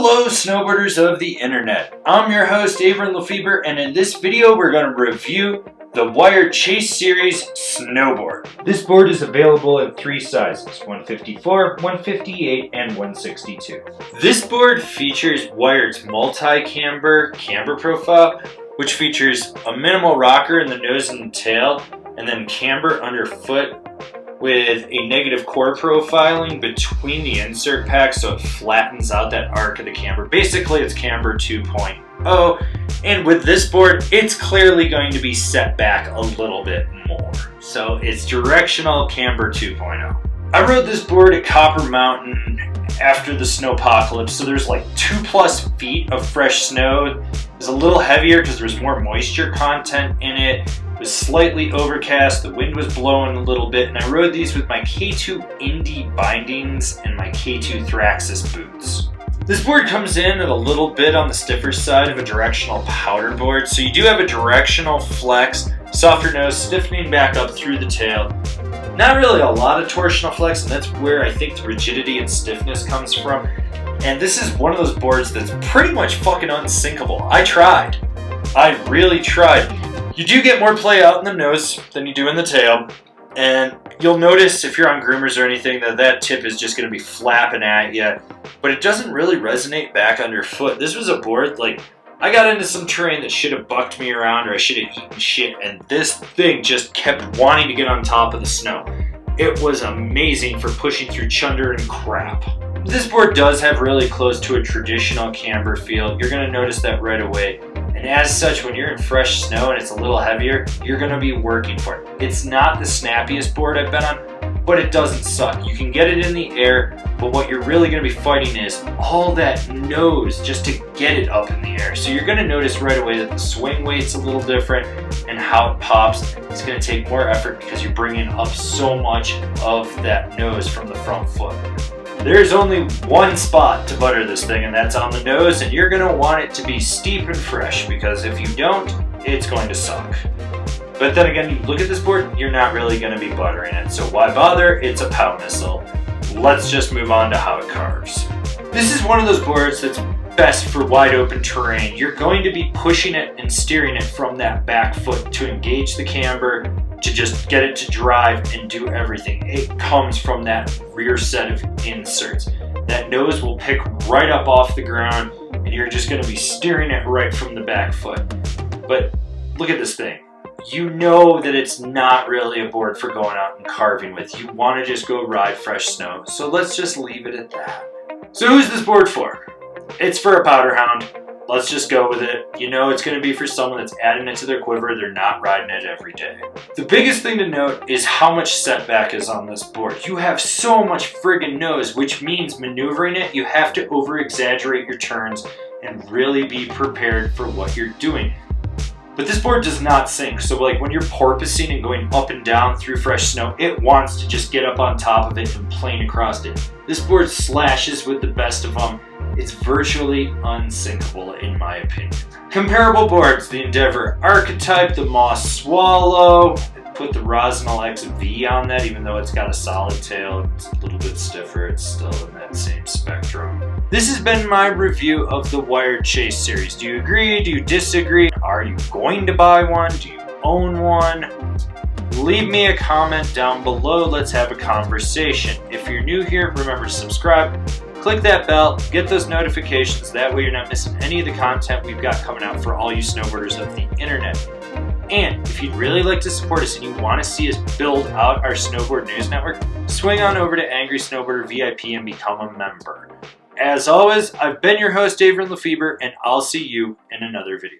Hello snowboarders of the internet, I'm your host Avran LeFeber, and in this video we're going to review the Wire Chase Series Snowboard. This board is available in three sizes, 154, 158, and 162. This board features Wired's multi-camber camber profile, which features a minimal rocker in the nose and the tail, and then camber underfoot with a negative core profiling between the insert packs so it flattens out that arc of the camber. Basically it's Camber 2.0, and with this board it's clearly going to be set back a little bit more. So it's directional Camber 2.0. I rode this board at Copper Mountain after the snowpocalypse, so there's like 2+ feet of fresh snow. It was a little heavier because there was more moisture content in it. It was slightly overcast, the wind was blowing a little bit, and I rode these with my K2 Indie bindings and my K2 Thraxis boots. This board comes in at a little bit on the stiffer side of a directional powder board, so you do have a directional flex, softer nose, stiffening back up through the tail. Not really a lot of torsional flex, and that's where I think the rigidity and stiffness comes from. And this is one of those boards that's pretty much fucking unsinkable. I tried. I really tried. You do get more play out in the nose than you do in the tail, and you'll notice if you're on groomers or anything that tip is just going to be flapping at you, but it doesn't really resonate back underfoot. This was a board, like, I got into some terrain that should have bucked me around or I should have eaten shit, and this thing just kept wanting to get on top of the snow. It was amazing for pushing through chunder and crap. This board does have really close to a traditional camber feel. You're going to notice that right away. And as such, when you're in fresh snow and it's a little heavier, you're going to be working for it. It's not the snappiest board I've been on, but it doesn't suck. You can get it in the air, but what you're really going to be fighting is all that nose just to get it up in the air. So you're going to notice right away that the swing weight's a little different and how it pops. It's going to take more effort because you're bringing up so much of that nose from the front foot. There's only one spot to butter this thing, and that's on the nose, and you're going to want it to be steep and fresh, because if you don't, it's going to suck. But then again, you look at this board, you're not really going to be buttering it, so why bother? It's a pow missile. Let's just move on to how it carves. This is one of those boards that's best for wide open terrain. You're going to be pushing it and steering it from that back foot to engage the camber, to just get it to drive and do everything. It comes from that rear set of inserts. That nose will pick right up off the ground, and you're just going to be steering it right from the back foot. But look at this thing. You know that it's not really a board for going out and carving with. You want to just go ride fresh snow, so let's just leave it at that. So who's this board for? It's for a powder hound. Let's just go with it. You know it's going to be for someone that's adding it to their quiver. They're not riding it every day. The biggest thing to note is how much setback is on this board. You have so much friggin' nose, which means maneuvering it, you have to over-exaggerate your turns and really be prepared for what you're doing. But this board does not sink, so like when you're porpoising and going up and down through fresh snow, it wants to just get up on top of it and plane across it. This board slashes with the best of them. It's virtually unsinkable in my opinion. Comparable boards, the Endeavor Archetype, the Moss Swallow. Put the Rosinal XV on that, even though it's got a solid tail, it's a little bit stiffer, it's still in that same spectrum. This has been my review of the Wire Chase series. Do you agree? Do you disagree? Are you going to buy one? Do you own one? Leave me a comment down below. Let's have a conversation. If you're new here, remember to subscribe. Click that bell, get those notifications, that way you're not missing any of the content we've got coming out for all you snowboarders of the internet. And if you'd really like to support us and you want to see us build out our Snowboard News Network, swing on over to Angry Snowboarder VIP and become a member. As always, I've been your host, Avran LeFeber, and I'll see you in another video.